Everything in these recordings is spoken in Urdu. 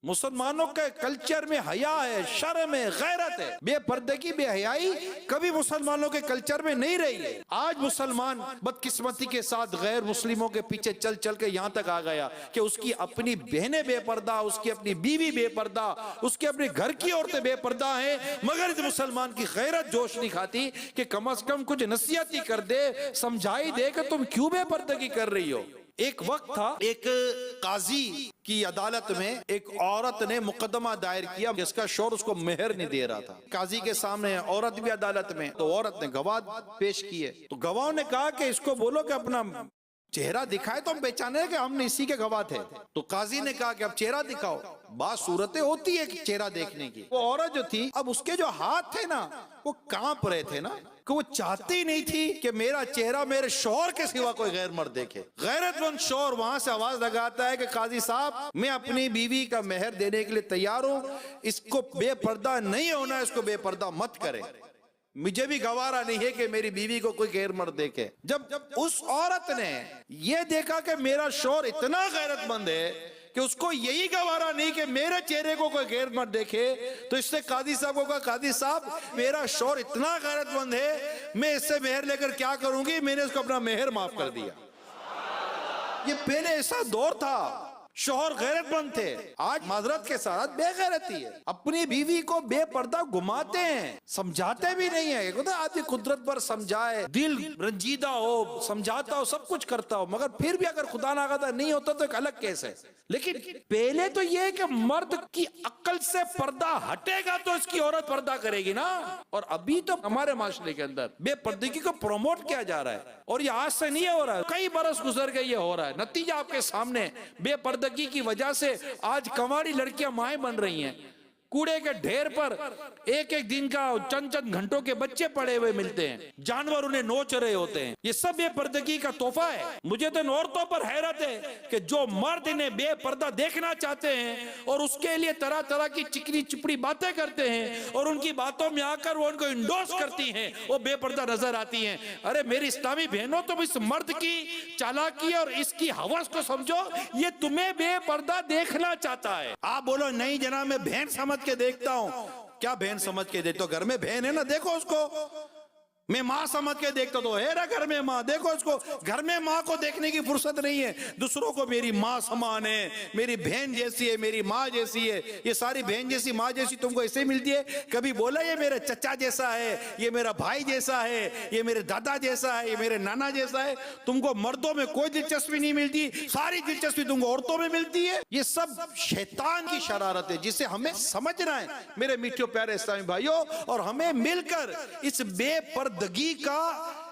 مسلمانوں کے کلچر میں حیا ہے، شرم ہے، غیرت ہے. بے پردگی، بے حیائی کبھی مسلمانوں کے کلچر میں نہیں رہی ہے. آج مسلمان بدقسمتی کے ساتھ غیر مسلموں کے پیچھے چل چل کے یہاں تک آ گیا کہ اس کی اپنی بہنیں بے پردہ، اس کی اپنی بیوی بے پردہ، اس کے اپنے گھر کی عورتیں بے پردہ ہیں، مگر اس مسلمان کی غیرت جوش نہیں کھاتی کہ کم از کم کچھ نصیحت ہی کر دے، سمجھائی دے کہ تم کیوں بے پردگی کر رہی ہو. ایک وقت تھا، ایک قاضی کی عدالت میں ایک عورت نے مقدمہ دائر کیا، جس کا شوہر اس کو مہر نہیں دے رہا تھا. قاضی کے سامنے عورت بھی عدالت میں، تو عورت نے گواہ پیش کیے. تو گواہوں نے کہا کہ اس کو بولو کہ اپنا چہرہ دکھائے تو ہم پہچانے کہ ہم نے اسی کے گواہ تھے. تو قاضی نے کہا کہ اب چہرہ دکھاؤ. بعض صورتیں ہوتی ہے کہ چہرہ دیکھنے کی. وہ عورت جو تھی، اب اس کے جو ہاتھ تھے نا وہ کانپ رہے تھے نا، کہ وہ چاہتی نہیں تھی کہ میرا چہرہ میرے شوہر کے سوا کوئی غیر مرد دیکھے. غیرت مند شوہر وہاں سے آواز لگاتا ہے کہ قاضی صاحب، میں اپنی بیوی کا مہر دینے کے لیے تیار ہوں، اس کو بے پردہ نہیں ہونا، اس کو بے پردہ مت کرے. مجھے بھی گوارا نہیں ہے کہ میری بیوی کو کوئی غیر مرد دیکھے. جب اس عورت نے یہ دیکھا کہ میرا شوہر اتنا غیرت مند ہے کہ اس کو یہی گوارا نہیں کہ میرے چہرے کو کوئی غیر مرد دیکھے، تو اس نے قاضی صاحب کو کہا، قاضی صاحب میرا شوہر اتنا غیرت مند ہے، میں اس سے مہر لے کر کیا کروں گی؟ میں نے اس کو اپنا مہر معاف کر دیا. یہ پہلے ایسا دور تھا، شوہر غیرت مند تھے. آج معذرت کے ساتھ بے غیرتی ہے، اپنی بیوی کو بے پردہ گھماتے ہیں، سمجھاتے بھی نہیں ہیں. آدمی قدرت پر سمجھائے، دل رنجیدہ ہو، سمجھاتا ہو، سب کچھ کرتا ہو، مگر پھر بھی اگر خدا ناخواستہ نہیں ہوتا تو ایک الگ کیس ہے. لیکن پہلے تو یہ کہ مرد کی عقل سے پردہ ہٹے گا تو اس کی عورت پردہ کرے گی نا. اور ابھی تو ہمارے معاشرے کے اندر بے پردگی کو پروموٹ کیا جا رہا ہے، اور یہ آج سے نہیں ہو رہا ہے، کئی برس گزر گئے یہ ہو رہا ہے. نتیجہ آپ کے سامنے، بے پردگی کی وجہ سے آج کنواری لڑکیاں مائیں بن رہی ہیں. کوڑے کے ڈھیر پر ایک ایک دن کا چند چند گھنٹوں کے بچے پڑے ہوئے ملتے ہیں، جانور انہیں نوچ رہے ہوتے ہیں. یہ سب بے پردگی کا تحفہ ہے. مجھے تو ان عورتوں پر حیرت ہے کہ جو مرد انہیں بے پردہ دیکھنا چاہتے ہیں اور اس کے لیے طرح طرح کی چکنی چپڑی باتیں کرتے ہیں، اور ان کی باتوں میں آ کر وہ ان کو انڈوس کرتی ہیں، وہ بے پردہ نظر آتی ہیں. ارے میری اسلامی بہنوں، تم اس مرد کی چالاکی اور اس کی ہوس کو سمجھو، یہ تمہیں بے پردہ دیکھنا چاہتا ہے. آپ بولو نہیں جناب میں بہن سمجھ کے دیکھتا ہوں. کیا بہن سمجھ کے دیکھتا ہوں؟ گھر میں بہن ہے نا، دیکھو اس کو. میں ماں سمجھ کے دیکھتا تو ہے نا گھر میں ماں، دیکھو اس کو. گھر میں ماں کو دیکھنے کی فرصت نہیں ہے، دوسروں کو میری ماں سمان ہے، میری بہن جیسی ہے، میری ماں جیسی ہے. یہ ساری بہن جیسی ماں جیسی تم کو ایسے ملتی ہے؟ کبھی بولا یہ میرے چچا جیسا ہے، یہ میرا بھائی جیسا ہے، یہ میرے دادا جیسا ہے، یہ میرے نانا جیسا ہے؟ تم کو مردوں میں کوئی دلچسپی نہیں ملتی، ساری دلچسپی تم کو عورتوں میں ملتی ہے. یہ سب شیطان کی شرارت ہے جسے ہمیں سمجھنا ہے میرے میٹھے پیارے اسلامی بھائیوں، اور ہمیں مل کر اس بے پردگی کا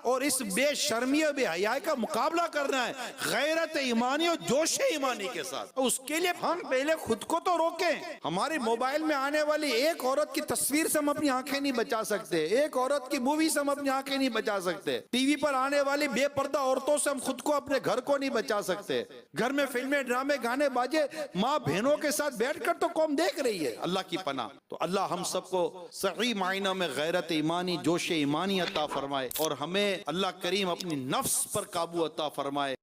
اور اس بے شرمی اور بے حیائی کا مقابلہ کرنا ہے، غیرت ایمانی اور جوش ایمانی کے ساتھ. اس کے لیے ہم پہلے خود کو تو روکیں. ہماری موبائل میں آنے والی ایک عورت کی تصویر سے ہم اپنی آنکھیں نہیں بچا سکتے، ایک عورت کی مووی سے ہم اپنی آنکھیں نہیں بچا سکتے، ٹی وی پر آنے والی بے پردہ عورتوں سے ہم خود کو، اپنے گھر کو نہیں بچا سکتے. گھر میں فلمیں، ڈرامے، گانے باجے، ماں بہنوں کے ساتھ بیٹھ کر تو قوم دیکھ رہی ہے. اللہ کی پناہ. تو اللہ ہم سب کو صحیح معنوں میں غیرت ایمانی، جوش ایمانی عطا فرمائے، اور ہمیں اللہ کریم اپنی نفس پر قابو عطا فرمائے.